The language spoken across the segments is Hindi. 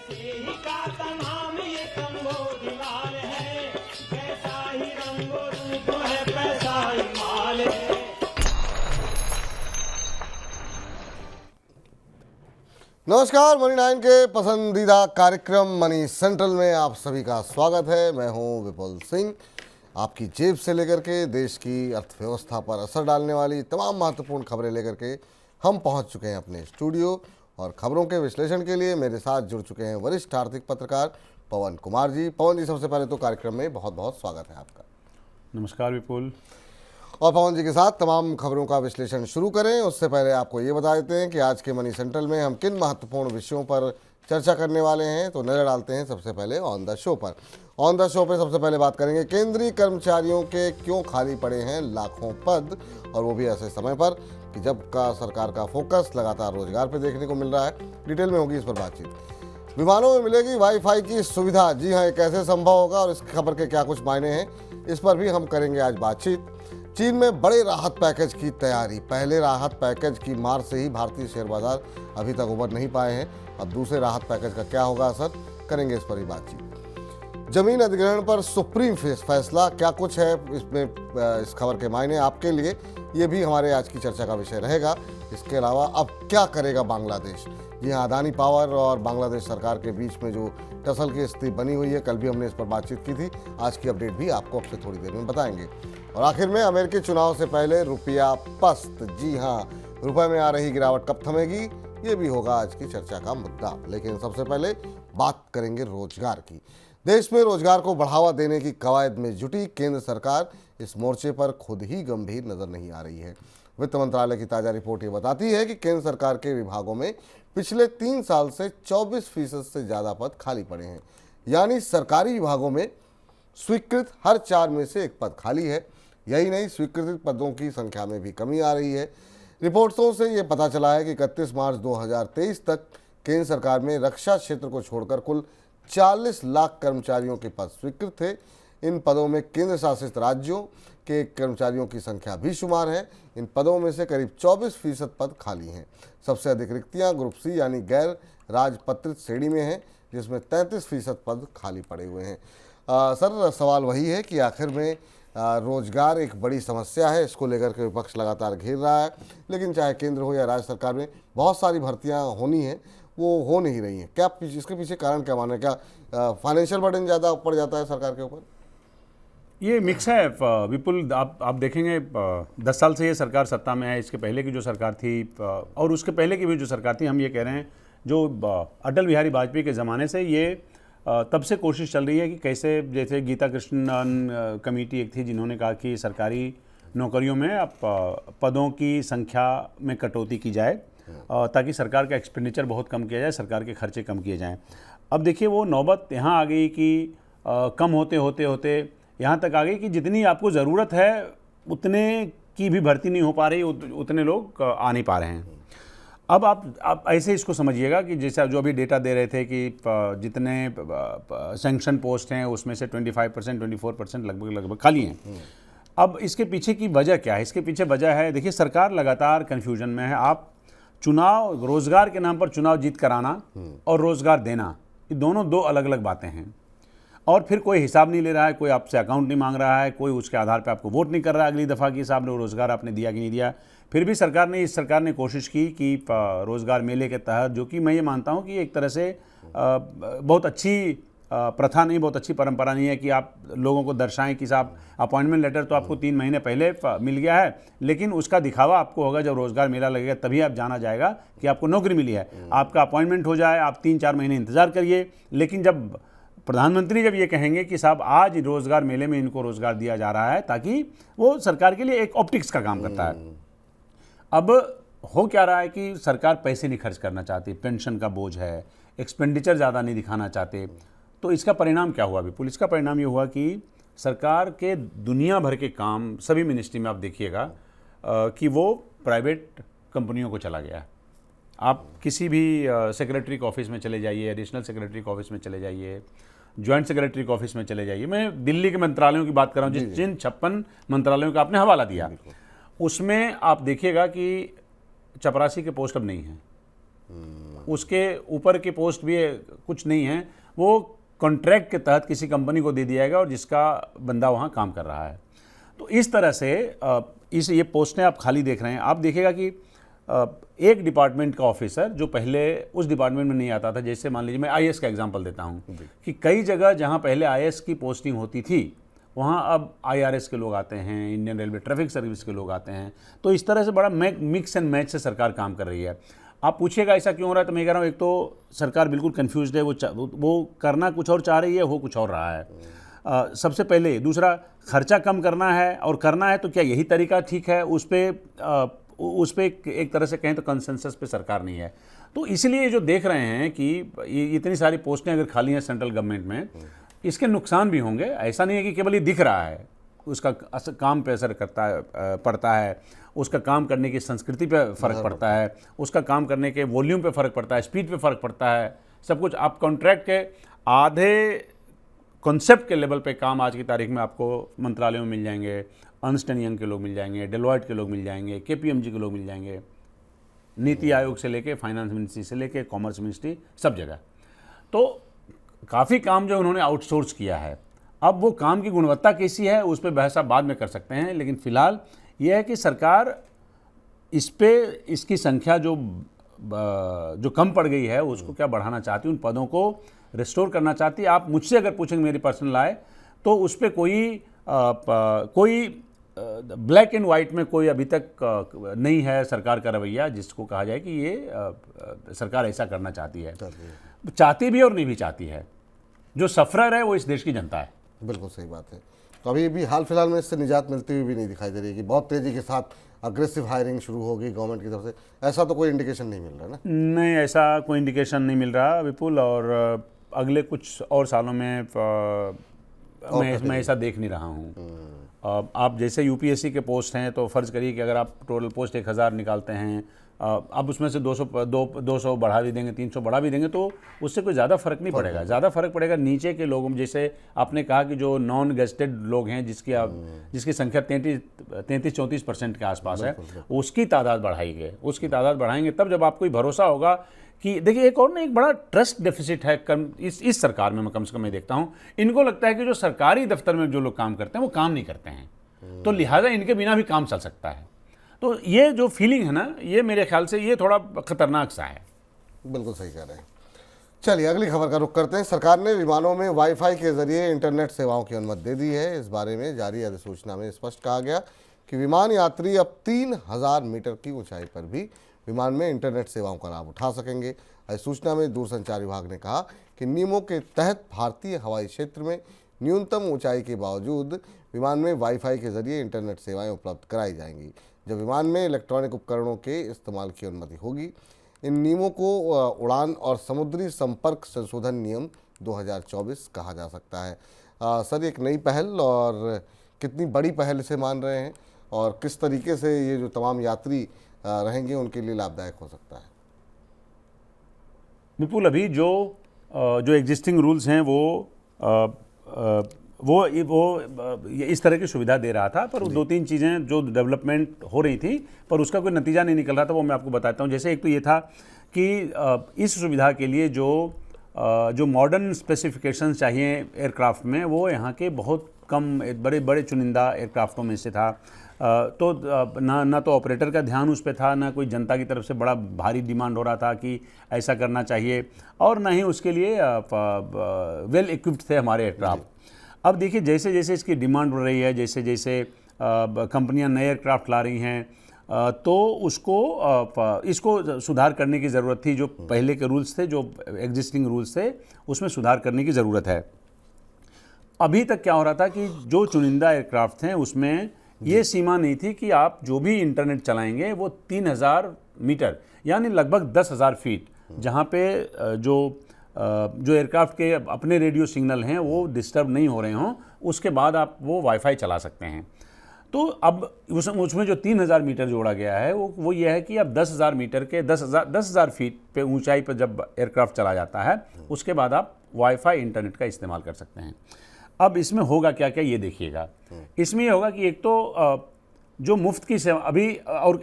मसीह का तमाम ये कंबोधिलाल है, कैसा ही रंगो रूप है पैसा ही माल है। नमस्कार, मनी 9 के पसंदीदा कार्यक्रम मनी सेंट्रल में आप सभी का स्वागत है। मैं हूं विपुल सिंह। आपकी जेब से लेकर के देश की अर्थव्यवस्था पर असर डालने वाली तमाम महत्वपूर्ण खबरें लेकर के हम पहुंच चुके हैं अपने स्टूडियो, और खबरों के विश्लेषण के लिए मेरे साथ जुड़ चुके हैं वरिष्ठ आर्थिक पत्रकार पवन कुमार जी। पवन जी, सबसे पहले तो कार्यक्रम में बहुत बहुत स्वागत है आपका। नमस्कार विपुल। और पवन जी के साथ तमाम खबरों का विश्लेषण शुरू करें उससे पहले आपको ये बता देते हैं कि आज के मनी सेंट्रल में हम किन महत्वपूर्ण विषयों पर चर्चा करने वाले हैं। तो नज़र डालते हैं सबसे पहले ऑन द शो पर। ऑन द शो पे सबसे पहले बात करेंगे केंद्रीय कर्मचारियों के क्यों खाली पड़े हैं लाखों पद, और वो भी ऐसे समय पर कि जब का सरकार का फोकस लगातार रोजगार पे देखने को मिल रहा है। डिटेल में होगी इस पर बातचीत। विमानों में मिलेगी वाईफाई की सुविधा, जी हाँ, ये कैसे संभव होगा और इस खबर के क्या कुछ मायने हैं, इस पर भी हम करेंगे आज बातचीत। चीन में बड़े राहत पैकेज की तैयारी। पहले राहत पैकेज की मार से ही भारतीय शेयर बाजार अभी तक उबर नहीं पाए हैं। अब दूसरे राहत पैकेज का क्या होगा असर, करेंगे इस पर ही बातचीत। जमीन अधिग्रहण पर सुप्रीम फैसला, क्या कुछ है इसमें, इस खबर के मायने आपके लिए, ये भी हमारे आज की चर्चा का विषय रहेगा। इसके अलावा अब क्या करेगा बांग्लादेश। जी हाँ, अदानी पावर और बांग्लादेश सरकार के बीच में जो टसल की स्थिति बनी हुई है, कल भी हमने इस पर बातचीत की थी। आज की अपडेट भी आपको अब से थोड़ी देर में बताएंगे। और आखिर में अमेरिकी चुनाव से पहले रुपया पस्त। जी हाँ, रुपए में आ रही गिरावट कब थमेगी, ये भी होगा आज की चर्चा का मुद्दा। लेकिन सबसे पहले बात करेंगे रोजगार की। देश में रोजगार को बढ़ावा देने की कवायद में जुटी केंद्र सरकार इस मोर्चे पर खुद ही गंभीर नजर नहीं आ रही है। वित्त मंत्रालय की ताजा रिपोर्ट ये बताती है कि केंद्र सरकार के विभागों में पिछले 3 साल से 24% से ज़्यादा पद खाली पड़े हैं। यानी सरकारी विभागों में स्वीकृत हर 4 में से 1 पद खाली है। यही नहीं, स्वीकृत पदों की संख्या में भी कमी आ रही है। रिपोर्टों से ये पता चला है कि 31 मार्च 2023 तक केंद्र सरकार में रक्षा क्षेत्र को छोड़कर कुल 40 लाख कर्मचारियों के पद स्वीकृत थे। इन पदों में केंद्र शासित राज्यों के कर्मचारियों की संख्या भी शुमार है। इन पदों में से करीब 24% पद खाली हैं। सबसे अधिक रिक्तियां ग्रुप सी यानी गैर राजपत्रित श्रेणी में हैं, जिसमें 33% पद खाली पड़े हुए हैं। सर, सवाल वही है कि आखिर में रोजगार एक बड़ी समस्या है, इसको लेकर के विपक्ष लगातार घेर रहा है, लेकिन चाहे केंद्र हो या राज्य सरकार में बहुत सारी भर्तियां होनी हैं, वो हो नहीं रही हैं। क्या इसके पीछे कारण क्या माना है? क्या फाइनेंशियल बर्डन ज़्यादा पड़ जाता है सरकार के ऊपर? ये मिक्स है विपुल। आप देखेंगे 10 साल से ये सरकार सत्ता में है। इसके पहले की जो सरकार थी और उसके पहले की भी जो सरकार थी, हम ये कह रहे हैं जो अटल बिहारी वाजपेयी के ज़माने से ये तब से कोशिश चल रही है कि कैसे, जैसे गीता कृष्णन कमेटी एक थी जिन्होंने कहा कि सरकारी नौकरियों में अब पदों की संख्या में कटौती की जाए ताकि सरकार का एक्सपेंडिचर बहुत कम किया जाए, सरकार के खर्चे कम किए जाएं। अब देखिए वो नौबत यहाँ आ गई कि कम होते होते होते यहाँ तक आ गई कि जितनी आपको ज़रूरत है उतने की भी भर्ती नहीं हो पा रही, उतने लोग आ नहीं पा रहे हैं। अब आप ऐसे इसको समझिएगा कि जैसे जो अभी डेटा दे रहे थे कि जितने सैंक्शन पोस्ट हैं उसमें से 25%, 24% लगभग खाली हैं। अब इसके पीछे की वजह क्या है? इसके पीछे वजह है, देखिए सरकार लगातार कन्फ्यूजन में है। आप चुनाव, रोजगार के नाम पर चुनाव जीत कराना और रोजगार देना, ये दोनों 2 अलग अलग बातें हैं। और फिर कोई हिसाब नहीं ले रहा है, कोई आपसे अकाउंट नहीं मांग रहा है, कोई उसके आधार पे आपको वोट नहीं कर रहा है अगली दफ़ा कि साहब ने रोज़गार आपने दिया कि नहीं दिया। फिर भी इस सरकार ने कोशिश की कि रोज़गार मेले के तहत, जो कि मैं ये मानता हूँ कि एक तरह से बहुत अच्छी प्रथा नहीं, बहुत अच्छी परंपरा नहीं है कि आप लोगों को दर्शाएं कि साहब अपॉइंटमेंट लेटर तो आपको 3 महीने पहले मिल गया है, लेकिन उसका दिखावा आपको होगा जब रोज़गार मेला लगेगा, तभी आप जाना जाएगा कि आपको नौकरी मिली है। आपका अपॉइंटमेंट हो जाए, आप 3-4 महीने इंतज़ार करिए, लेकिन जब प्रधानमंत्री जब ये कहेंगे कि साहब आज रोज़गार मेले में इनको रोज़गार दिया जा रहा है, ताकि वो सरकार के लिए एक ऑप्टिक्स का काम करता है। अब हो क्या रहा है कि सरकार पैसे नहीं खर्च करना चाहती, पेंशन का बोझ है, एक्सपेंडिचर ज़्यादा नहीं दिखाना चाहते। तो इसका परिणाम क्या हुआ विपुल? इसका परिणाम ये हुआ कि सरकार के दुनिया भर के काम सभी मिनिस्ट्री में आप देखिएगा कि वो प्राइवेट कंपनियों को चला गया है। आप किसी भी सेक्रेटरी के ऑफिस में चले जाइए, एडिशनल सेक्रेटरी के ऑफिस में चले जाइए, ज्वाइंट सेक्रेटरी के ऑफिस में चले जाइए। मैं दिल्ली के मंत्रालयों की बात कर रहा हूँ, जिन 56 मंत्रालयों का आपने हवाला दिया, उसमें आप देखिएगा कि चपरासी के पोस्ट अब नहीं है। उसके ऊपर के पोस्ट भी कुछ नहीं है, वो कॉन्ट्रैक्ट के तहत किसी कंपनी को दे दिया गया और जिसका बंदा वहाँ काम कर रहा है। तो इस तरह से ये पोस्टें आप खाली देख रहे हैं। आप देखिएगा कि एक डिपार्टमेंट का ऑफिसर जो पहले उस डिपार्टमेंट में नहीं आता था, जैसे मान लीजिए मैं आईएएस का एग्जांपल देता हूं कि कई जगह जहां पहले आईएएस की पोस्टिंग होती थी वहां अब आईआरएस के लोग आते हैं, इंडियन रेलवे ट्रैफिक सर्विस के लोग आते हैं। तो इस तरह से बड़ा मिक्स एंड मैच से सरकार काम कर रही है। आप पूछिएगा ऐसा क्यों हो रहा है, तो मैं कह रहा हूँ एक तो सरकार बिल्कुल कन्फ्यूज्ड है, वो करना कुछ और चाह रही है, हो कुछ और रहा है। सबसे पहले दूसरा, खर्चा कम करना है और करना है तो क्या यही तरीका ठीक है, उस पर एक तरह से कहें तो कंसेंसस पे सरकार नहीं है। तो इसलिए जो देख रहे हैं कि इतनी सारी पोस्टें अगर खाली हैं सेंट्रल गवर्नमेंट में, इसके नुकसान भी होंगे। ऐसा नहीं है कि केवल ये दिख रहा है, उसका काम पे असर पड़ता है, उसका काम करने की संस्कृति पे फ़र्क पड़ता है, उसका काम करने के वॉल्यूम पे फ़र्क पड़ता है, स्पीड पे फ़र्क पड़ता है, सब कुछ। आप कॉन्ट्रैक्ट के आधे कॉन्सेप्ट के लेवल पे काम आज की तारीख में आपको मंत्रालयों में मिल जाएंगे, अर्न्स्ट एंड यंग के लोग मिल जाएंगे, डेलोइट के लोग मिल जाएंगे, केपीएमजी के लोग मिल जाएंगे, नीति आयोग से लेके फाइनेंस मिनिस्ट्री से लेके कॉमर्स मिनिस्ट्री, सब जगह। तो काफ़ी काम जो उन्होंने आउटसोर्स किया है, अब वो काम की गुणवत्ता कैसी है उस पर बहस आप बाद में कर सकते हैं, लेकिन फ़िलहाल ये है कि सरकार इस पे इसकी संख्या जो कम पड़ गई है उसको क्या बढ़ाना चाहती है, उन पदों को रिस्टोर करना चाहती है। आप मुझसे अगर पूछेंगे मेरी पर्सनल राय, तो उस पर कोई ब्लैक एंड वाइट में कोई अभी तक नहीं है सरकार का रवैया जिसको कहा जाए कि ये सरकार ऐसा करना चाहती है। चाहती भी और नहीं भी चाहती है। जो सफरर है वो इस देश की जनता है। बिल्कुल सही बात है। तो अभी भी हाल फिलहाल में इससे निजात मिलती हुई भी नहीं दिखाई दे रही कि बहुत तेज़ी के साथ अग्रेसिव हायरिंग शुरू होगी गवर्नमेंट की तरफ से, ऐसा तो कोई इंडिकेशन नहीं मिल रहा ना? नहीं, ऐसा कोई इंडिकेशन नहीं मिल रहा विपुल, और अगले कुछ और सालों में मैं ऐसा देख नहीं रहा हूँ। आप जैसे यूपीएससी के पोस्ट हैं तो फ़र्ज़ करिए कि अगर आप टोटल पोस्ट 1000 निकालते हैं, अब उसमें से 200 बढ़ा भी देंगे, 300 बढ़ा भी देंगे, तो उससे कोई ज़्यादा फ़र्क नहीं पड़ेगा। ज़्यादा फ़र्क पड़ेगा नीचे के लोगों में। जैसे आपने कहा कि जो नॉन गेस्टेड लोग हैं जिसकी संख्या 33-34% के आसपास है, उसकी तादाद बढ़ाएंगे। उसकी तादाद बढ़ाएंगे तब जब आपको भरोसा होगा कि देखिए एक बड़ा ट्रस्ट डेफिसिट है इस सरकार में। मैं कम से कम मैं देखता हूँ, इनको लगता है कि जो सरकारी दफ्तर में जो लोग काम करते हैं वो काम नहीं करते हैं, तो लिहाजा इनके बिना भी काम चल सकता है। तो ये जो फीलिंग है ना, ये मेरे ख्याल से ये थोड़ा खतरनाक सा है। बिल्कुल सही कह रहे हैं। चलिए अगली खबर का रुख करते हैं। सरकार ने विमानों में वाईफाई के जरिए इंटरनेट सेवाओं की अनुमति दे दी है। इस बारे में जारी अधिसूचना में स्पष्ट कहा गया कि विमान यात्री अब 3000 मीटर की ऊंचाई पर भी विमान में इंटरनेट सेवाओं का लाभ उठा सकेंगे। अधिसूचना में दूरसंचार विभाग ने कहा कि नियमों के तहत भारतीय हवाई क्षेत्र में न्यूनतम ऊंचाई के बावजूद विमान में वाईफाई के जरिए इंटरनेट सेवाएं उपलब्ध कराई जाएंगी। जब विमान में इलेक्ट्रॉनिक उपकरणों के इस्तेमाल की अनुमति होगी। इन नियमों को उड़ान और समुद्री संपर्क संशोधन नियम 2024 कहा जा सकता है। सर, एक नई पहल और कितनी बड़ी पहल इसे मान रहे हैं, और किस तरीके से ये जो तमाम यात्री रहेंगे उनके लिए लाभदायक हो सकता है? विपुल, अभी जो एग्जिस्टिंग रूल्स हैं वो इस तरह की सुविधा दे रहा था, पर 2-3 चीज़ें जो डेवलपमेंट हो रही थी पर उसका कोई नतीजा नहीं निकल रहा था, वो मैं आपको बताता हूँ। जैसे एक तो ये था कि इस सुविधा के लिए जो मॉडर्न स्पेसिफिकेशंस चाहिए एयरक्राफ्ट में, वो यहाँ के बहुत कम बड़े बड़े चुनिंदा एयरक्राफ्टों में से था। तो ना तो ऑपरेटर का ध्यान उस पर था, ना कोई जनता की तरफ से बड़ा भारी डिमांड हो रहा था कि ऐसा करना चाहिए, और ना ही उसके लिए वेल इक्विप्ड थे हमारे एयरक्राफ्ट। अब देखिए जैसे जैसे इसकी डिमांड बढ़ रही है, जैसे जैसे कंपनियां नए एयरक्राफ्ट ला रही हैं, तो इसको सुधार करने की ज़रूरत थी। जो पहले के रूल्स थे, जो एग्जिस्टिंग रूल्स थे, उसमें सुधार करने की ज़रूरत है। अभी तक क्या हो रहा था कि जो चुनिंदा एयरक्राफ्ट हैं उसमें ये सीमा नहीं थी कि आप जो भी इंटरनेट चलाएंगे वो 3000 मीटर यानी लगभग 10,000 फीट, जहाँ पे जो एयरक्राफ्ट के अपने रेडियो सिग्नल हैं वो डिस्टर्ब नहीं हो रहे हों, उसके बाद आप वो वाईफाई चला सकते हैं। तो अब उसमें जो 3000 मीटर जोड़ा गया है वो ये है कि अब 10,000 मीटर के 10,000 फीट पे ऊंचाई पर जब एयरक्राफ्ट चला जाता है, उसके बाद आप वाईफाई इंटरनेट का इस्तेमाल कर सकते हैं। अब इसमें होगा क्या क्या ये देखिएगा। इसमें ये होगा कि एक तो जो मुफ्त की सेवा अभी, और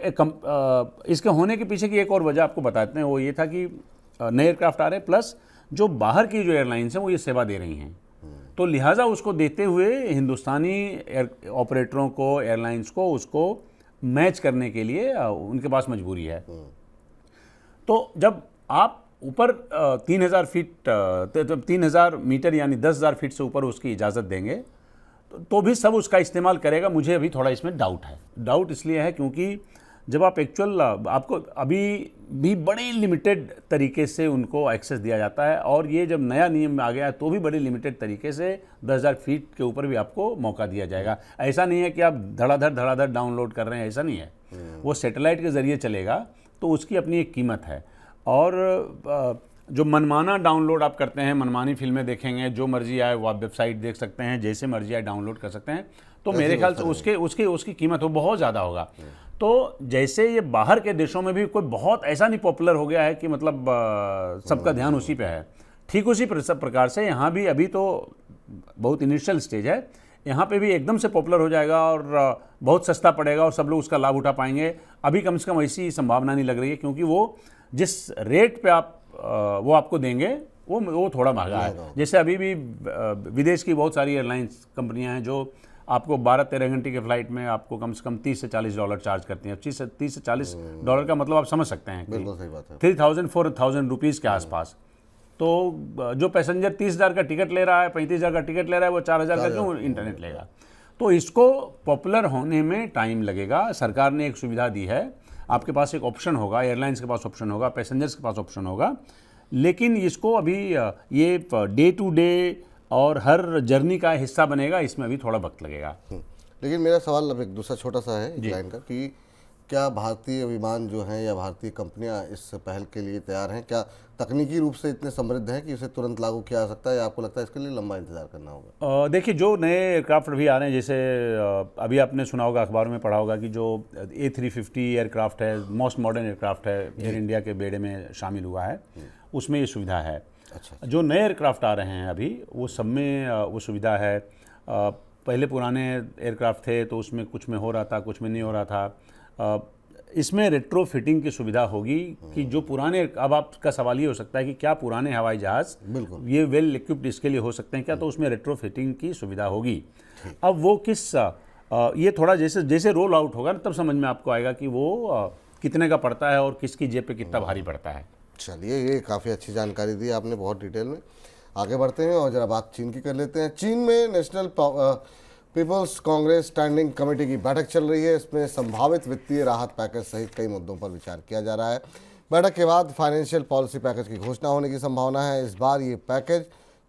इसके होने के पीछे की एक और वजह आपको बताते हैं, वो ये था कि नए एयरक्राफ्ट आ रहे हैं, प्लस जो बाहर की जो एयरलाइंस हैं वो ये सेवा दे रही हैं। तो लिहाजा उसको देते हुए हिंदुस्तानी एयर ऑपरेटरों को, एयरलाइंस को, उसको मैच करने के लिए उनके पास मजबूरी है। तो जब आप ऊपर 3000 फीट 3000 मीटर यानी 10,000 फीट से ऊपर उसकी इजाज़त देंगे तो भी सब उसका इस्तेमाल करेगा। मुझे अभी थोड़ा इसमें डाउट है। डाउट इसलिए है क्योंकि जब आप एक्चुअल आपको अभी भी बड़े लिमिटेड तरीके से उनको एक्सेस दिया जाता है, और ये जब नया नियम आ गया है तो भी बड़े लिमिटेड तरीके से 10,000 फीट के ऊपर भी आपको मौका दिया जाएगा। ऐसा नहीं है कि आप धड़ाधड़ डाउनलोड कर रहे हैं, ऐसा नहीं है। वो सैटेलाइट के ज़रिए चलेगा तो उसकी अपनी एक कीमत है। और जो मनमाना डाउनलोड आप करते हैं, मनमानी फिल्में देखेंगे, जो मर्जी आए वो आप वेबसाइट देख सकते हैं, जैसे मर्जी आए डाउनलोड कर सकते हैं, तो मेरे ख्याल से उसकी कीमत वो बहुत ज़्यादा होगा। तो जैसे ये बाहर के देशों में भी कोई बहुत ऐसा नहीं पॉपुलर हो गया है कि मतलब सबका ध्यान उसी पे है, ठीक उसी प्रकार से यहाँ भी अभी तो बहुत इनिशियल स्टेज है, यहाँ पे भी एकदम से पॉपुलर हो जाएगा और बहुत सस्ता पड़ेगा और सब लोग उसका लाभ उठा पाएंगे। अभी कम से कम ऐसी संभावना नहीं लग रही है, क्योंकि वो जिस रेट पे आप वो आपको देंगे वो थोड़ा महंगा है। जैसे अभी भी विदेश की बहुत सारी एयरलाइंस कंपनियां हैं जो आपको 12-13 घंटे के फ्लाइट में आपको कम से कम $30 से $40 चार्ज करती हैं। $30 से $40 का मतलब आप समझ सकते हैं, बिल्कुल सही बात है, 3,000-4,000 रुपीज़ के आसपास। तो जो पैसेंजर 30,000 का टिकट ले रहा है, 35,000 का टिकट ले रहा है, वो 4,000 का क्यों इंटरनेट लेगा? तो इसको पॉपुलर होने में टाइम लगेगा। सरकार ने एक सुविधा दी है, आपके पास एक ऑप्शन होगा, एयरलाइंस के पास ऑप्शन होगा, पैसेंजर्स के पास ऑप्शन होगा, लेकिन इसको अभी ये डे टू डे और हर जर्नी का हिस्सा बनेगा, इसमें अभी थोड़ा वक्त लगेगा। लेकिन मेरा सवाल अब एक दूसरा छोटा सा है इस लाइन का कि क्या भारतीय विमान जो हैं या भारतीय कंपनियां इस पहल के लिए तैयार हैं? क्या तकनीकी रूप से इतने समृद्ध हैं कि उसे तुरंत लागू किया जा सकता है, या आपको लगता है इसके लिए लंबा इंतजार करना होगा? देखिए, जो नए एयरक्राफ्ट अभी आ रहे हैं, जैसे अभी आपने सुना होगा, अखबार में पढ़ा होगा कि जो A350 एयरक्राफ्ट है, मोस्ट मॉडर्न एयरक्राफ्ट है, एयर इंडिया के बेड़े में शामिल हुआ है, उसमें ये सुविधा है। अच्छा। जो नए एयरक्राफ्ट आ रहे हैं अभी, वो सब में वो सुविधा है। पहले पुराने एयरक्राफ्ट थे तो उसमें कुछ में हो रहा था, कुछ में नहीं हो रहा था। इसमें रेट्रो फिटिंग की सुविधा होगी कि जो पुराने, अब आपका सवाल ये हो सकता है कि क्या पुराने हवाई जहाज़ बिल्कुल ये वेल इक्विप्ड इसके लिए हो सकते हैं क्या? तो उसमें रेट्रो फिटिंग की सुविधा होगी। अब वो ये थोड़ा जैसे जैसे रोल आउट होगा ना, तब समझ में आपको आएगा कि वो कितने का पड़ता है और किसकी जेब पे कितना भारी पड़ता है। चलिए, ये काफ़ी अच्छी जानकारी दी आपने, बहुत डिटेल में। आगे बढ़ते हैं और जरा बात चीन की कर लेते हैं। चीन में national people's congress standing committee की बैठक चल रही है। इसमें संभावित वित्तीय राहत पैकेज सहित कई मुद्दों पर विचार किया जा रहा है। बैठक के बाद फाइनेंशियल पॉलिसी पैकेज की घोषणा होने की संभावना है। इस बार ये पैकेज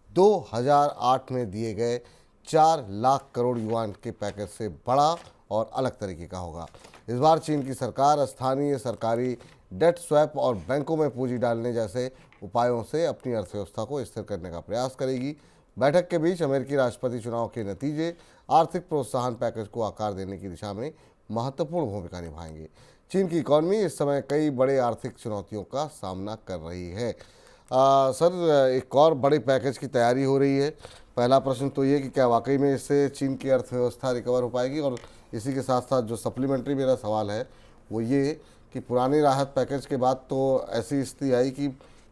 2008 में दिए गए 4 लाख करोड़ युआन के पैकेज से बड़ा और अलग तरीके का होगा। इस बार चीन की सरकार स्थानीय सरकारी डेट स्वैप और बैंकों में पूंजी डालने जैसे उपायों से अपनी अर्थव्यवस्था को स्थिर करने का प्रयास करेगी। बैठक के बीच अमेरिकी राष्ट्रपति चुनाव के नतीजे आर्थिक प्रोत्साहन पैकेज को आकार देने की दिशा में महत्वपूर्ण भूमिका निभाएंगे। चीन की इकॉनमी इस समय कई बड़े आर्थिक चुनौतियों का सामना कर रही है। सर, एक और बड़े पैकेज की तैयारी हो रही है। पहला प्रश्न तो ये कि क्या वाकई में इससे चीन की अर्थव्यवस्था रिकवर हो पाएगी? और इसी के साथ साथ जो सप्लीमेंट्री मेरा सवाल है वो ये कि पुरानी राहत पैकेज के बाद तो ऐसी स्थिति आई कि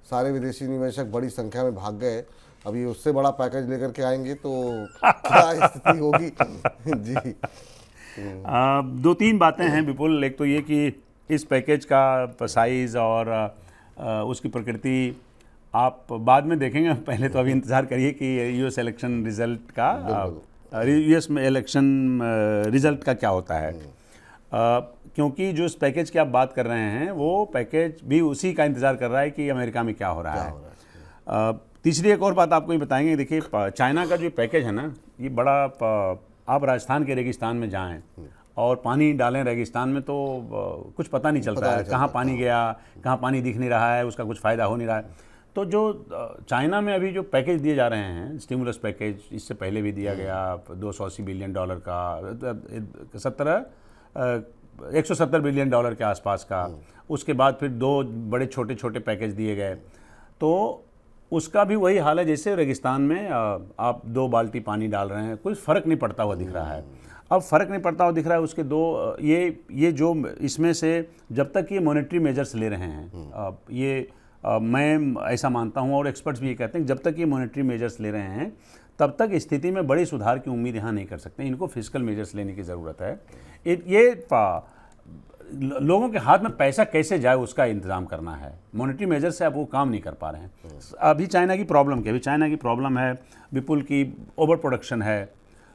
सारे विदेशी निवेशक बड़ी संख्या में भाग गए। अभी उससे बड़ा पैकेज लेकर के आएंगे तो क्या स्थिति होगी? जी, 2-3 बातें हैं विपुल। एक तो ये कि इस पैकेज का साइज़ और उसकी प्रकृति आप बाद में देखेंगे, पहले तो अभी इंतज़ार करिए कि यूएस इलेक्शन रिजल्ट का, यूएस में इलेक्शन रिजल्ट का क्या होता है। क्योंकि जो इस पैकेज की आप बात कर रहे हैं वो पैकेज भी उसी का इंतज़ार कर रहा है कि अमेरिका में क्या हो रहा है। तीसरी एक और बात आपको ये बताएंगे। देखिए, चाइना का जो पैकेज है ना, ये बड़ा, आप राजस्थान के रेगिस्तान में जाएं और पानी डालें रेगिस्तान में तो कुछ पता नहीं चलता है, कहाँ पानी गया, कहाँ पानी दिख नहीं रहा है, उसका कुछ फ़ायदा हो नहीं रहा है। तो जो चाइना में अभी जो पैकेज दिए जा रहे हैं, स्टिमुलस पैकेज, इससे पहले भी दिया गया $280 बिलियन का, 170 बिलियन डॉलर के आसपास का। उसके बाद फिर 2 बड़े छोटे छोटे पैकेज दिए गए। तो उसका भी वही हाल है जैसे रेगिस्तान में आप 2 बाल्टी पानी डाल रहे हैं, कोई फ़र्क नहीं पड़ता हुआ दिख रहा है। अब फ़र्क नहीं पड़ता हुआ दिख रहा है उसके दो, ये जो इसमें से जब तक ये मॉनेटरी मेजर्स ले रहे हैं, ये मैं ऐसा मानता हूं और एक्सपर्ट्स भी ये कहते हैं कि जब तक ये मॉनेटरी मेजर्स ले रहे हैं तब तक स्थिति में बड़ी सुधार की उम्मीद यहाँ नहीं कर सकते। इनको फिजिकल मेजर्स लेने की ज़रूरत है। ये लोगों के हाथ में पैसा कैसे जाए उसका इंतज़ाम करना है। मॉनेटरी मेजर से अब वो काम नहीं कर पा रहे हैं। अभी चाइना की प्रॉब्लम क्या, अभी चाइना की प्रॉब्लम है विपुल की ओवर प्रोडक्शन है,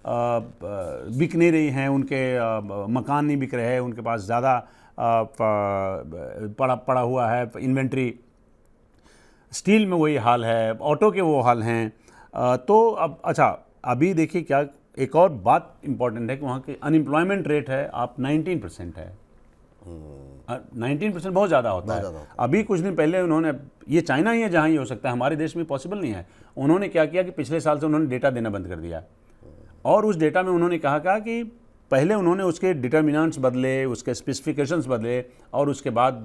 बिक नहीं रही हैं, उनके मकान नहीं बिक रहे हैं, उनके पास ज़्यादा पड़ा हुआ है इन्वेंट्री। स्टील में वही हाल है, ऑटो के वो हाल हैं। तो अब अच्छा, अभी देखिए क्या एक और बात इम्पॉर्टेंट है कि वहाँ की अनएम्प्लॉयमेंट रेट है आप 19% है। 19% बहुत ज़्यादा होता है। अभी कुछ दिन पहले उन्होंने, ये चाइना ही है जहाँ ये हो सकता है, हमारे देश में पॉसिबल नहीं है। उन्होंने क्या किया कि पिछले साल से उन्होंने डेटा देना बंद कर दिया और उस डेटा में उन्होंने कहा कि पहले उन्होंने उसके डिटर्मिनेंट्स बदले, उसके स्पेसिफिकेशंस बदले और उसके बाद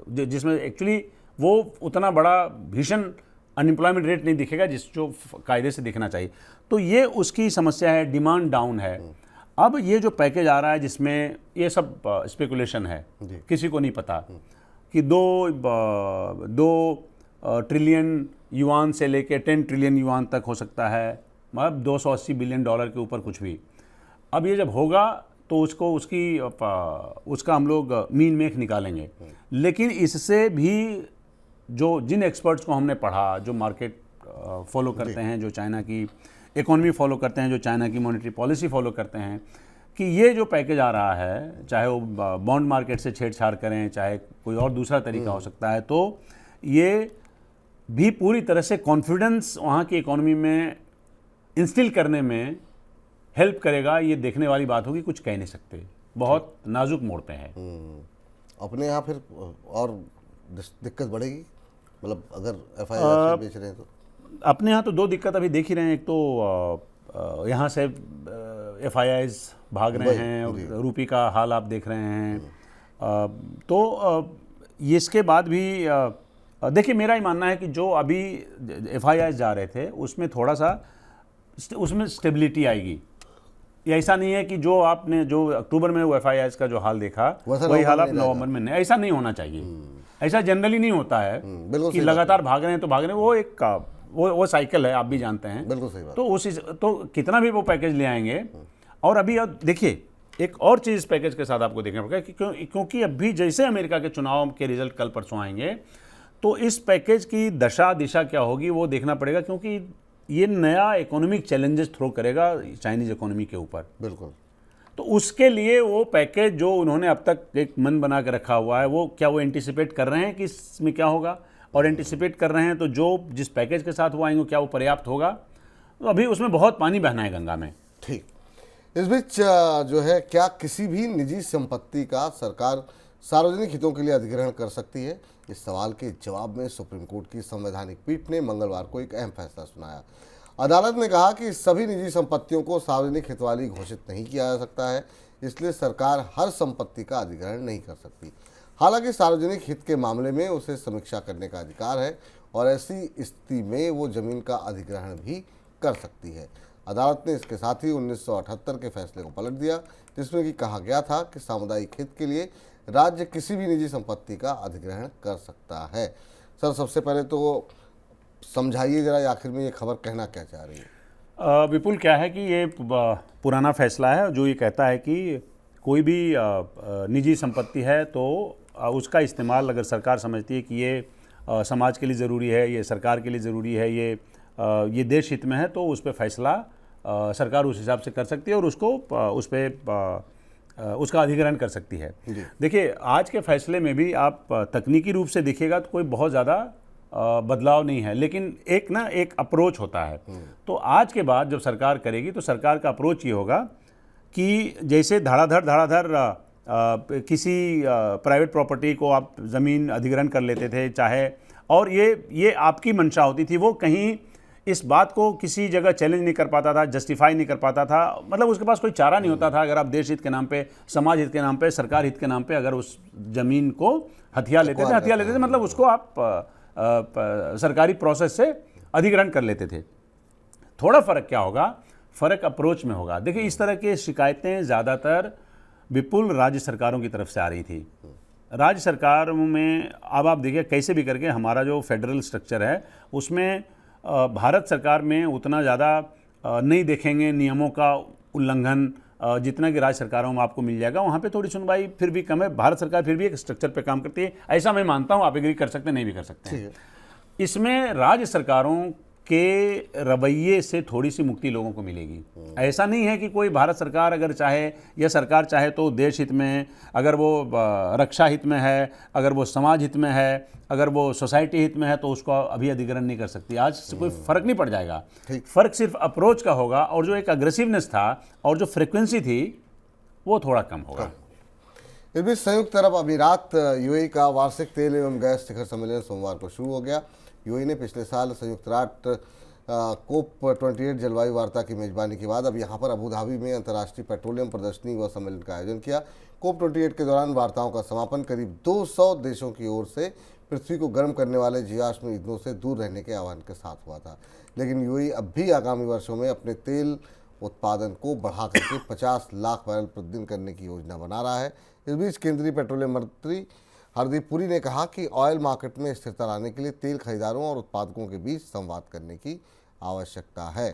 जिसमें एक्चुअली वो उतना बड़ा भीषण अनएम्प्लॉयमेंट रेट नहीं दिखेगा जो कायदे से दिखना चाहिए। तो ये उसकी समस्या है, डिमांड डाउन है। अब ये जो पैकेज आ रहा है जिसमें ये सब स्पेकुलेशन है, किसी को नहीं पता कि 2 ट्रिलियन युआन से लेके 10 ट्रिलियन युआन तक हो सकता है, मतलब 280 बिलियन डॉलर के ऊपर कुछ भी। अब ये जब होगा तो उसका हम लोग मीन मेक निकालेंगे। लेकिन इससे भी जिन एक्सपर्ट्स को हमने पढ़ा, जो मार्केट फॉलो करते हैं, जो चाइना की इकोनॉमी फॉलो करते हैं, जो चाइना की मॉनेटरी पॉलिसी फॉलो करते हैं, कि ये जो पैकेज आ रहा है, चाहे वो बॉन्ड मार्केट से छेड़छाड़ करें, चाहे कोई और दूसरा तरीका हो सकता है, तो ये भी पूरी तरह से कॉन्फिडेंस वहाँ की इकोनॉमी में इंस्टिल करने में हेल्प करेगा। ये देखने वाली बात होगी, कुछ कह नहीं सकते, बहुत नाजुक मोड़ पे है। अपने यहाँ फिर और दिक्कत बढ़ेगी, मतलब अगर FII बेच रहे हैं तो? अपने यहाँ तो 2 दिक्कत अभी देख ही रहे हैं। एक तो यहाँ से FIIs भाग रहे हैं, रूपी का हाल आप देख रहे हैं। तो इसके बाद भी देखिए, मेरा ही मानना है कि जो अभी FIIs जा रहे थे उसमें थोड़ा सा उसमें स्टेबिलिटी आएगी। ये ऐसा नहीं है कि जो अक्टूबर में वो FIIs का जो हाल देखा वही हाल आप नवंबर में नहीं, ऐसा नहीं होना चाहिए। ऐसा जनरली नहीं होता है कि लगातार भाग रहे हैं तो भाग रहे हैं, वो एक वो साइकिल है, आप भी जानते हैं। बिल्कुल सही बात। तो कितना भी वो पैकेज ले आएंगे। और अभी अब देखिए, एक और चीज़ इस पैकेज के साथ आपको देखना पड़ेगा क्योंकि अभी जैसे अमेरिका के चुनाव के रिजल्ट कल परसों आएंगे तो इस पैकेज की दशा दिशा क्या होगी वो देखना पड़ेगा, क्योंकि ये नया इकोनॉमिक चैलेंजेस थ्रो करेगा चाइनीज़ इकोनॉमी के ऊपर। बिल्कुल। तो उसके लिए वो पैकेज जो उन्होंने अब तक एक मन बना के रखा हुआ है, वो क्या वो एंटिसिपेट कर रहे हैं कि इसमें क्या होगा, और एंटिसिपेट कर रहे हैं तो जिस पैकेज के साथ वो आएंगे क्या वो पर्याप्त होगा? तो अभी उसमें बहुत पानी बहना है गंगा में। ठीक। इस बीच जो है, क्या किसी भी निजी संपत्ति का सरकार सार्वजनिक हितों के लिए अधिग्रहण कर सकती है? इस सवाल के जवाब में सुप्रीम कोर्ट की संवैधानिक पीठ ने मंगलवार को एक अहम फैसला सुनाया। अदालत ने कहा कि सभी निजी संपत्तियों को सार्वजनिक हित वाली घोषित नहीं किया जा सकता है, इसलिए सरकार हर संपत्ति का अधिग्रहण नहीं कर सकती। हालांकि सार्वजनिक हित के मामले में उसे समीक्षा करने का अधिकार है और ऐसी स्थिति में वो जमीन का अधिग्रहण भी कर सकती है। अदालत ने इसके साथ ही 1978 के फैसले को पलट दिया, जिसमें कि कहा गया था कि सामुदायिक हित के लिए राज्य किसी भी निजी संपत्ति का अधिग्रहण कर सकता है। सर, सबसे पहले तो समझाइए जरा, आखिर में ये खबर कहना क्या चाह रही है? विपुल, क्या है कि ये पुराना फैसला है जो ये कहता है कि कोई भी निजी संपत्ति है तो उसका इस्तेमाल अगर सरकार समझती है कि ये समाज के लिए ज़रूरी है, ये सरकार के लिए ज़रूरी है, ये देश हित में है, तो उस पर फैसला सरकार उस हिसाब से कर सकती है और उसका अधिग्रहण कर सकती है। देखिए, आज के फैसले में भी आप तकनीकी रूप से देखिएगा तो कोई बहुत ज़्यादा बदलाव नहीं है, लेकिन एक अप्रोच होता है। तो आज के बाद जब सरकार करेगी तो सरकार का अप्रोच ये होगा कि जैसे धड़ाधड़ किसी प्राइवेट प्रॉपर्टी को आप ज़मीन अधिग्रहण कर लेते थे, चाहे, और ये आपकी मंशा होती थी, वो कहीं इस बात को किसी जगह चैलेंज नहीं कर पाता था, जस्टिफाई नहीं कर पाता था, मतलब उसके पास कोई चारा नहीं होता था। अगर आप देश हित के नाम पे, समाज हित के नाम पे, सरकार हित के नाम पे अगर उस ज़मीन को हथिया लेते थे मतलब उसको आप सरकारी प्रोसेस से अधिग्रहण कर लेते थे। थोड़ा फ़र्क क्या होगा? फ़र्क अप्रोच में होगा। देखिए, इस तरह की शिकायतें ज़्यादातर विपुल राज्य सरकारों की तरफ से आ रही थी राज्य सरकार में अब आप देखिए कैसे भी करके हमारा जो फेडरल स्ट्रक्चर है उसमें भारत सरकार में उतना ज़्यादा नहीं देखेंगे नियमों का उल्लंघन जितना कि राज्य सरकारों में आपको मिल जाएगा। वहाँ पे थोड़ी सुनवाई फिर भी कम है। भारत सरकार फिर भी एक स्ट्रक्चर पे काम करती है, ऐसा मैं मानता हूँ। आप एग्री कर सकते हैं, नहीं भी कर सकते हैं। इसमें राज्य सरकारों के रवैये से थोड़ी सी मुक्ति लोगों को मिलेगी। ऐसा नहीं है कि कोई भारत सरकार अगर चाहे या सरकार चाहे तो देश हित में, अगर वो रक्षा हित में है, अगर वो समाज हित में है, अगर वो सोसाइटी हित में है तो उसको अभी अधिग्रहण नहीं कर सकती। आज से कोई फर्क नहीं पड़ जाएगा। फर्क सिर्फ अप्रोच का होगा और जो एक अग्रेसिवनेस था और जो फ्रिक्वेंसी थी वो थोड़ा कम होगा। इस बीच संयुक्त अरब अमीरात यूएई का वार्षिक तेल एवं गैस शिखर सम्मेलन सोमवार को शुरू हो गया। यूएई ने पिछले साल संयुक्त राष्ट्र कोप 28 जलवायु वार्ता की मेजबानी के बाद अब यहां पर अबू धाबी में अंतर्राष्ट्रीय पेट्रोलियम प्रदर्शनी व सम्मेलन का आयोजन किया। कोप 28 के दौरान वार्ताओं का समापन करीब 200 देशों की ओर से पृथ्वी को गर्म करने वाले जीवाश्म ईंधनों से दूर रहने के आह्वान के साथ हुआ था। लेकिन यूएई अब भी आगामी वर्षों में अपने तेल उत्पादन को बढ़ा करके 50 लाख बैरल प्रतिदिन करने की योजना बना रहा है। इस बीच केंद्रीय पेट्रोलियम मंत्री हरदीप पुरी ने कहा कि ऑयल मार्केट में स्थिरता लाने के लिए तेल खरीदारों और उत्पादकों के बीच संवाद करने की आवश्यकता है।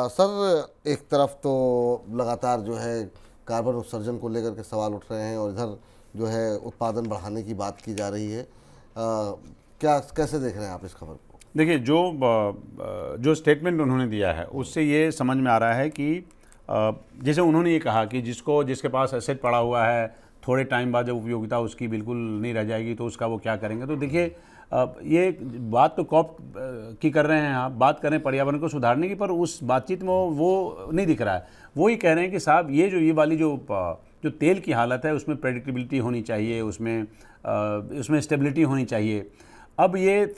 सर, एक तरफ तो लगातार जो है कार्बन उत्सर्जन को लेकर के सवाल उठ रहे हैं और इधर जो है उत्पादन बढ़ाने की बात की जा रही है। कैसे देख रहे हैं आप इस खबर को? देखिए, जो स्टेटमेंट उन्होंने दिया है उससे ये समझ में आ रहा है कि जैसे उन्होंने ये कहा कि जिसके पास एसेट पड़ा हुआ है, थोड़े टाइम बाद जब उपयोगिता उसकी बिल्कुल नहीं रह जाएगी तो उसका वो क्या करेंगे। तो देखिए, ये बात तो कॉप की कर रहे हैं, आप बात कर रहे हैं पर्यावरण को सुधारने की, पर उस बातचीत में वो नहीं दिख रहा है। वो ही कह रहे हैं कि साहब ये वाली जो तेल की हालत है उसमें प्रेडिक्टेबिलिटी होनी चाहिए, उसमें स्टेबिलिटी होनी चाहिए। अब ये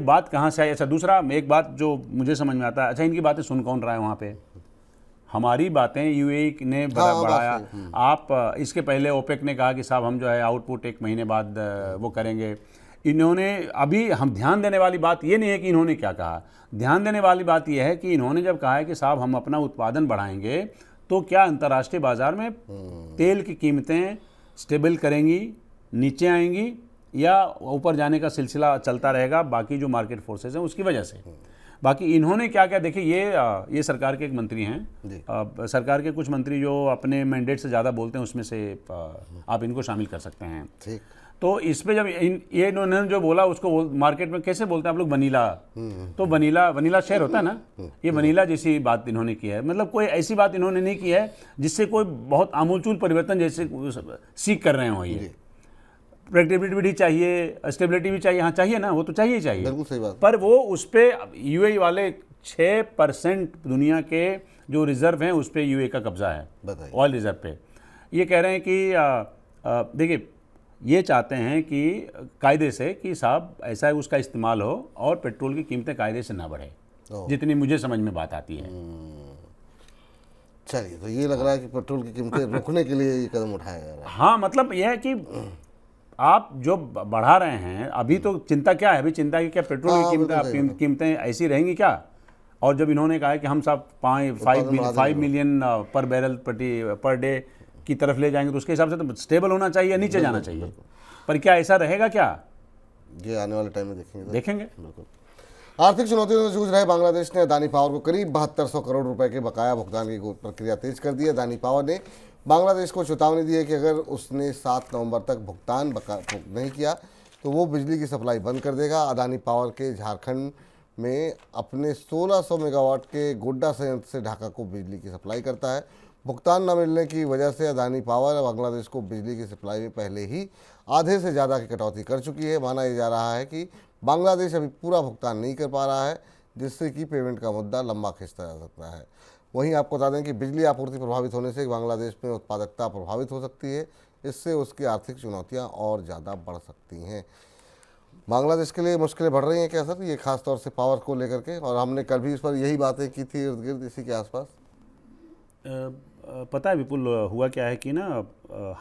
बात कहाँ से आई? अच्छा, दूसरा एक बात जो मुझे समझ में आता है, अच्छा इनकी बातें सुन कौन रहा है वहाँ पे? हमारी बातें यूएई ने बढ़ाया। आप इसके पहले ओपेक ने कहा कि साहब हम जो है आउटपुट 1 महीने बाद वो करेंगे। इन्होंने अभी हम ध्यान देने वाली बात ये नहीं है कि इन्होंने क्या कहा, ध्यान देने वाली बात यह है कि इन्होंने जब कहा है कि साहब हम अपना उत्पादन बढ़ाएंगे तो क्या अंतर्राष्ट्रीय बाजार में तेल की कीमतें स्टेबल करेंगी, नीचे आएंगी, या ऊपर जाने का सिलसिला चलता रहेगा बाकी जो मार्केट फोर्सेस हैं उसकी वजह से? बाकी इन्होंने क्या क्या, देखिए ये सरकार के एक मंत्री हैं, सरकार के कुछ मंत्री जो अपने मैंडेट से ज़्यादा बोलते हैं उसमें से आप इनको शामिल कर सकते हैं। ठीक। तो इस पे जब ये इन्होंने जो बोला उसको मार्केट में कैसे बोलते हैं आप लोग? वनीला। तो वनीला शेयर होता है ना, ये वनीला जैसी बात इन्होंने की है। मतलब कोई ऐसी बात इन्होंने नहीं की है जिससे कोई बहुत आमूलचूल परिवर्तन जैसे सीख कर रहे हो। ये प्रेडिक्टेबिलिटी भी चाहिए, स्टेबिलिटी भी चाहिए। हाँ चाहिए ना, वो तो चाहिए ही चाहिए, बिल्कुल सही बात। पर वो उस पर यूएई वाले 6% दुनिया के जो रिजर्व हैं उस पर यूएई का कब्जा है, ऑयल रिजर्व पे। ये कह रहे हैं कि देखिए, ये चाहते हैं कि कायदे से कि साहब ऐसा है उसका इस्तेमाल हो और पेट्रोल की कीमतें कायदे से ना बढ़े, जितनी मुझे समझ में बात आती है। चलिए, तो ये लग रहा है कि पेट्रोल की कीमतें रोकने के लिए ये कदम उठाया जा रहा है। हाँ, मतलब यह है कि आप जो बढ़ा रहे हैं, अभी तो चिंता क्या है? अभी चिंता है कि क्या पेट्रोल की कीमतें ऐसी रहेंगी क्या? और जब इन्होंने कहा है कि हम सब 5 मिलियन पर बैरल पर डे की तरफ ले जाएंगे तो उसके हिसाब से तो स्टेबल होना चाहिए, नीचे जाना चाहिए। पर क्या ऐसा रहेगा क्या? ये आने वाले टाइम में देखेंगे। आर्थिक चुनौतियों से जूझ रहे बांग्लादेश ने अदानी पावर को करीब 7200 करोड़ रुपए के बकाया भुगतान की प्रक्रिया तेज कर दी है। अदानी पावर ने बांग्लादेश को चेतावनी दी है कि अगर उसने 7 नवंबर तक भुगतान नहीं किया तो वो बिजली की सप्लाई बंद कर देगा। अदानी पावर के झारखंड में अपने 1600 मेगावाट के गोड्डा संयंत्र से ढाका को बिजली की सप्लाई करता है। भुगतान न मिलने की वजह से अदानी पावर बांग्लादेश को बिजली की सप्लाई में पहले ही आधे से ज़्यादा की कटौती कर चुकी है। माना जा रहा है कि बांग्लादेश अभी पूरा भुगतान नहीं कर पा रहा है, जिससे कि पेमेंट का मुद्दा लंबा खिंचता जा सकता है। वहीं आपको बता दें कि बिजली आपूर्ति प्रभावित होने से बांग्लादेश में उत्पादकता प्रभावित हो सकती है। इससे उसकी आर्थिक चुनौतियां और ज़्यादा बढ़ सकती हैं। बांग्लादेश के लिए मुश्किलें बढ़ रही हैं क्या सर, ये खास तौर से पावर को लेकर के? और हमने कल भी इस पर यही बातें की थी इर्द गिर्द इसी के आसपास। पता है विपुल, हुआ क्या है कि ना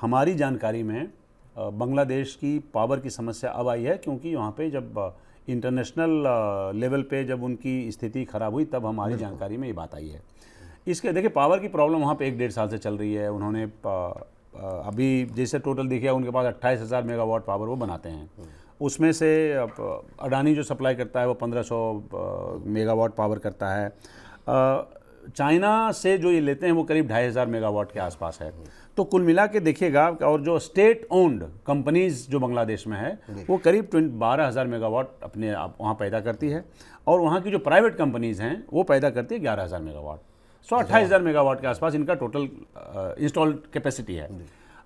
हमारी जानकारी में बांग्लादेश की पावर की समस्या अब आई है, क्योंकि वहाँ पे जब इंटरनेशनल लेवल पे जब उनकी स्थिति ख़राब हुई तब हमारी जानकारी में ये बात आई है। इसके देखिए, पावर की प्रॉब्लम वहाँ पे 1-1.5 साल से चल रही है। उन्होंने अभी जैसे टोटल देखिए उनके पास 28,000 मेगावाट पावर वो बनाते हैं। उसमें से अडानी जो सप्लाई करता है वो 1500 मेगावाट पावर करता है। चाइना से जो ये लेते हैं वो करीब 2,500 मेगावाट के आसपास है। तो कुल मिला के देखिएगा, और जो स्टेट ओन्ड कंपनीज जो बांग्लादेश में है वो करीब 12,000 मेगावाट अपने आप वहाँ पैदा करती है, और वहाँ की जो प्राइवेट कंपनीज हैं वो पैदा करती है 11,000 मेगावाट। 28,000 मेगावाट के आसपास इनका टोटल इंस्टॉल्ड कैपेसिटी है।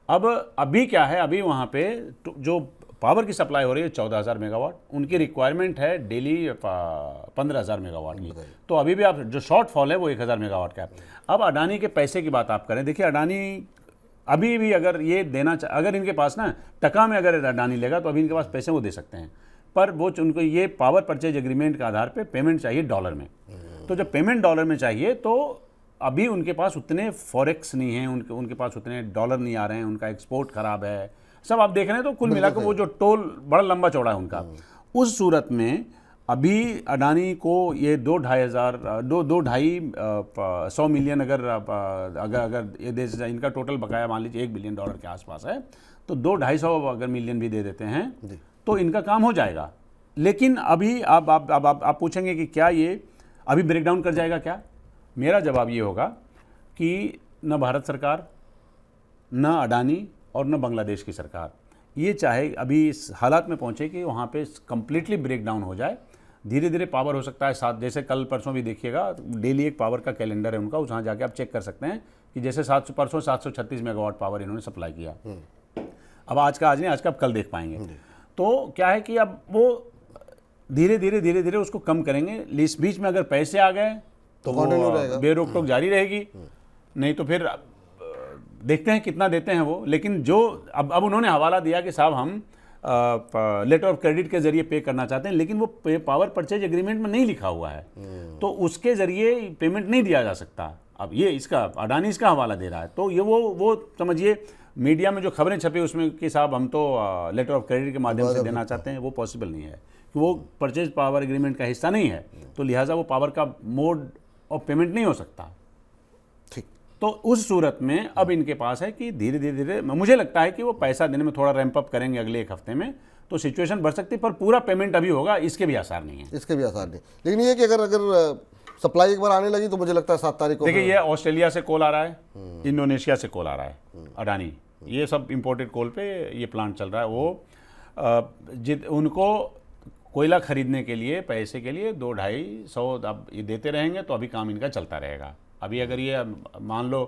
अब अभी क्या है, अभी वहाँ पे जो पावर की सप्लाई हो रही है 14,000 मेगावाट, उनकी रिक्वायरमेंट है डेली 15,000 मेगावाट की। तो अभी भी आप जो शॉर्टफॉल है वो 1,000 मेगावाट का है। अब अडानी के पैसे की बात आप करें, देखिए अडानी अभी भी अगर ये देना अगर इनके पास ना टका में अगर अडानी लेगा तो अभी इनके पास पैसे वो दे सकते हैं, पर वो उनको ये पावर परचेज एग्रीमेंट के आधार पे पेमेंट चाहिए डॉलर में। तो जब पेमेंट डॉलर में चाहिए तो अभी उनके पास उतने फॉरेक्स नहीं हैं, उनके पास उतने डॉलर नहीं आ रहे हैं, उनका एक्सपोर्ट खराब है, सब आप देख रहे हैं। तो कुल मिलाकर वो जो टोल बड़ा लंबा चौड़ा है उनका, उस सूरत में अभी अडानी को ये 2-2.5 मिलियन अगर ये दे, इनका टोटल बकाया मान लीजिए $1 बिलियन के आसपास है, तो 2-2.5 अगर मिलियन भी दे देते हैं तो इनका काम हो जाएगा। लेकिन अभी आप पूछेंगे कि क्या ये अभी ब्रेकडाउन कर जाएगा क्या? मेरा जवाब ये होगा कि न भारत सरकार, न अडानी और न बांग्लादेश की सरकार ये चाहे अभी इस हालात में पहुंचे कि वहाँ पे कंप्लीटली ब्रेकडाउन हो जाए। धीरे धीरे पावर हो सकता है साथ, जैसे कल परसों भी देखिएगा डेली एक पावर का कैलेंडर है उनका, वहाँ जाके आप चेक कर सकते हैं कि जैसे परसों 736 मेगावाट पावर इन्होंने सप्लाई किया। अब आज का आज नहीं, आज का आप कल देख पाएंगे। तो क्या है कि अब वो धीरे धीरे उसको कम करेंगे। इस बीच में अगर पैसे आ गए तो वो बेरोक टोक जारी रहेगी, नहीं तो फिर देखते हैं कितना देते हैं वो। लेकिन जो अब उन्होंने हवाला दिया कि साहब हम लेटर ऑफ क्रेडिट के जरिए पे करना चाहते हैं, लेकिन वो पावर परचेज एग्रीमेंट में नहीं लिखा हुआ है, तो उसके जरिए पेमेंट नहीं दिया जा सकता। अब ये इसका अडानी इसका हवाला दे रहा है, तो ये वो समझिए मीडिया में जो खबरें छपी उसमें कि साहब हम तो लेटर ऑफ क्रेडिट के माध्यम से देना चाहते हैं, वो पॉसिबल नहीं है कि वो परचेज पावर एग्रीमेंट का हिस्सा नहीं है, तो लिहाजा वो पावर का मोड ऑफ पेमेंट नहीं हो सकता। तो उस सूरत में अब इनके पास है कि धीरे धीरे मुझे लगता है कि वो पैसा देने में थोड़ा रैंप अप करेंगे अगले एक हफ्ते में, तो सिचुएशन बढ़ सकती है, पर पूरा पेमेंट अभी होगा इसके भी आसार नहीं है। इसके भी आसार नहीं, लेकिन ये कि अगर सप्लाई एक बार आने लगी तो मुझे लगता है 7 तारीख को देखिए ये ऑस्ट्रेलिया से कोल आ रहा है, इंडोनेशिया से कोल आ रहा है, अडानी ये सब इंपोर्टेड कोल पे ये प्लांट चल रहा है। वो उनको कोयला खरीदने के लिए पैसे के लिए 2-2.5 अब ये देते रहेंगे, तो अभी काम इनका चलता रहेगा। अभी अगर ये मान लो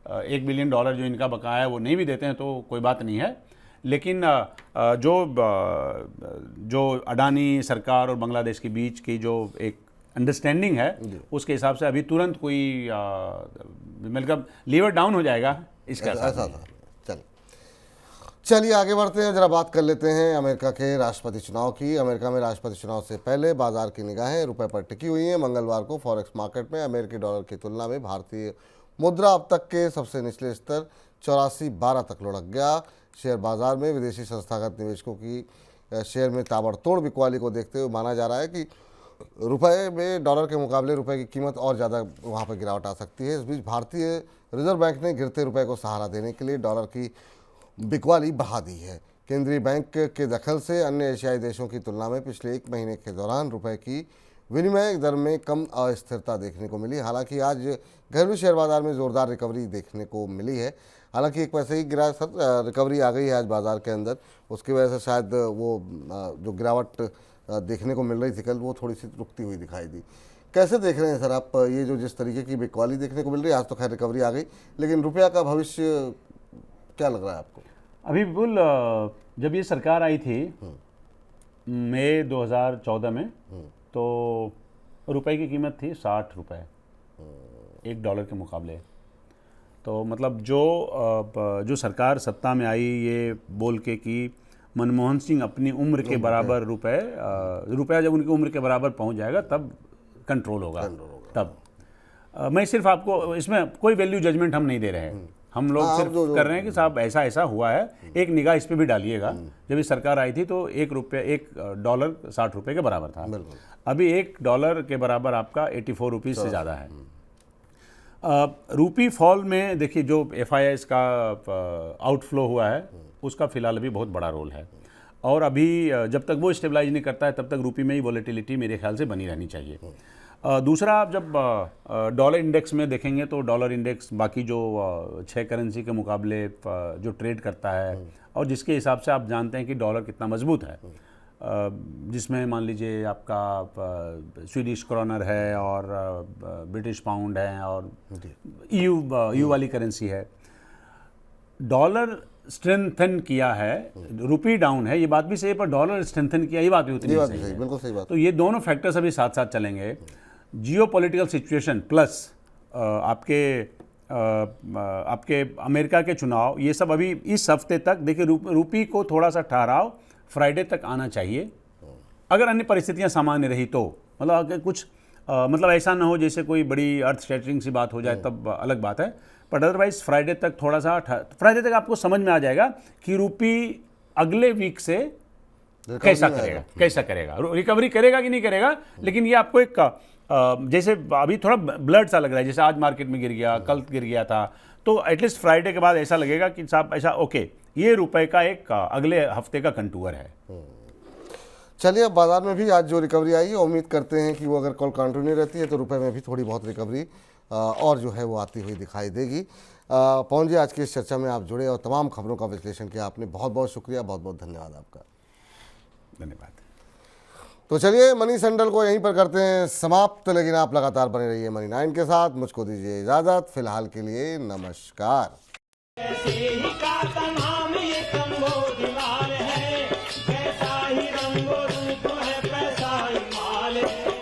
$1 बिलियन जो इनका बकाया है वो नहीं भी देते हैं तो कोई बात नहीं है, लेकिन जो अडानी सरकार और बांग्लादेश के बीच की जो एक अंडरस्टैंडिंग है उसके हिसाब से अभी तुरंत कोई मतलब लीवर डाउन हो जाएगा इसका ऐसा था। चलिए आगे बढ़ते हैं, जरा बात कर लेते हैं अमेरिका के राष्ट्रपति चुनाव की। अमेरिका में राष्ट्रपति चुनाव से पहले बाजार की निगाहें रुपए पर टिकी हुई हैं। मंगलवार को फॉरेक्स मार्केट में अमेरिकी डॉलर की तुलना में भारतीय मुद्रा अब तक के सबसे निचले स्तर 84.12 तक लुढ़क गया। शेयर बाजार में विदेशी संस्थागत निवेशकों की शेयर में ताबड़तोड़ बिकवाली को देखते हुए माना जा रहा है कि रुपए में डॉलर के मुकाबले रुपए की कीमत और ज़्यादा वहाँ पर गिरावट आ सकती है। इस बीच भारतीय रिजर्व बैंक ने गिरते रुपए को सहारा देने के लिए डॉलर की बिकवाली बढ़ा दी है। केंद्रीय बैंक के दखल से अन्य एशियाई देशों की तुलना में पिछले 1 महीने के दौरान रुपए की विनिमय दर में कम अस्थिरता देखने को मिली। हालांकि आज घरेलू शेयर बाजार में ज़ोरदार रिकवरी देखने को मिली है। हालांकि 1 पैसे ही गिरा रिकवरी आ गई है आज बाजार के अंदर, उसकी वजह से शायद वो जो गिरावट देखने को मिल रही थी कल वो थोड़ी सी रुकती हुई दिखाई दी। कैसे देख रहे हैं सर आप ये जो जिस तरीके की बिकवाली देखने को मिल रही है? आज तो खैर रिकवरी आ गई, लेकिन रुपया का भविष्य क्या लग रहा है आपको? अभी बिल्कुल जब ये सरकार आई थी मई 2014 में, तो रुपए की कीमत थी 60 रुपये $1 के मुकाबले। तो मतलब जो सरकार सत्ता में आई ये बोल के कि मनमोहन सिंह अपनी उम्र के बराबर रुपया जब उनकी उम्र के बराबर पहुंच जाएगा तब कंट्रोल होगा। तब मैं सिर्फ आपको इसमें कोई वैल्यू जजमेंट हम नहीं दे रहे हैं, हम लोग सिर्फ कर रहे हैं कि साहब ऐसा ऐसा हुआ है, एक निगाह इस पे भी डालिएगा। जब ये सरकार आई थी तो $1 60 रुपये के बराबर था, अभी $1 के बराबर आपका 84 रुपीज़ से ज़्यादा है। रूपी फॉल में देखिए जो FIIs का आउटफ्लो हुआ है उसका फिलहाल अभी बहुत बड़ा रोल है, और अभी जब तक वो स्टेबलाइज नहीं करता है तब तक रूपी में ही वॉलेटिलिटी मेरे ख्याल से बनी रहनी चाहिए। दूसरा, आप जब डॉलर इंडेक्स में देखेंगे तो डॉलर इंडेक्स बाकी जो 6 करेंसी के मुकाबले जो ट्रेड करता है और जिसके हिसाब से आप जानते हैं कि डॉलर कितना मजबूत है, जिसमें मान लीजिए आपका स्वीडिश क्रॉनर है और ब्रिटिश पाउंड है और EU वाली करेंसी है। डॉलर स्ट्रेंथन किया है, रुपी डाउन है, ये बात भी सही है, पर डॉलर स्ट्रेंथन किया ये बात भी उतनी ये बात सही सही, है। बिल्कुल सही बात। तो ये दोनों फैक्टर्स अभी साथ साथ चलेंगे। जियोपॉलिटिकल सिचुएशन प्लस आपके अमेरिका के चुनाव, ये सब अभी इस हफ्ते तक देखिए रूपी को थोड़ा सा ठहराव फ्राइडे तक आना चाहिए, अगर अन्य परिस्थितियां सामान्य रही तो। मतलब अगर कुछ मतलब ऐसा ना हो जैसे कोई बड़ी अर्थ शैटरिंग सी बात हो जाए तब अलग बात है, बट अदरवाइज फ्राइडे तक थोड़ा सा फ्राइडे तक आपको समझ में आ जाएगा कि रूपी अगले वीक से कैसा करेगा, रिकवरी करेगा कि नहीं करेगा। लेकिन ये आपको एक जैसे अभी थोड़ा ब्लड सा लग रहा है, जैसे आज मार्केट में गिर गया, कल गिर गया था, तो एटलीस्ट फ्राइडे के बाद ऐसा लगेगा कि साहब ऐसा ओके, ये रुपए का एक अगले हफ्ते का कंटूर है। चलिए, अब बाजार में भी आज जो रिकवरी आई है उम्मीद करते हैं कि वो अगर कल कंटिन्यू रहती है तो रुपए में भी थोड़ी बहुत रिकवरी और जो है वो आती हुई दिखाई देगी। पवन जी, आज की इस चर्चा में आप जुड़े और तमाम खबरों का विश्लेषण किया आपने, बहुत बहुत शुक्रिया, बहुत बहुत धन्यवाद आपका। धन्यवाद। तो चलिए, मनी सेंट्रल को यहीं पर करते हैं समाप्त, लेकिन आप लगातार बने रहिए मनी 9 के साथ। मुझको दीजिए इजाज़त, फिलहाल के लिए नमस्कार। ऐसे ही का तमाम ये कम्बोज लाल है, कैसा ही रंगो रूप है पैसा ही माल है।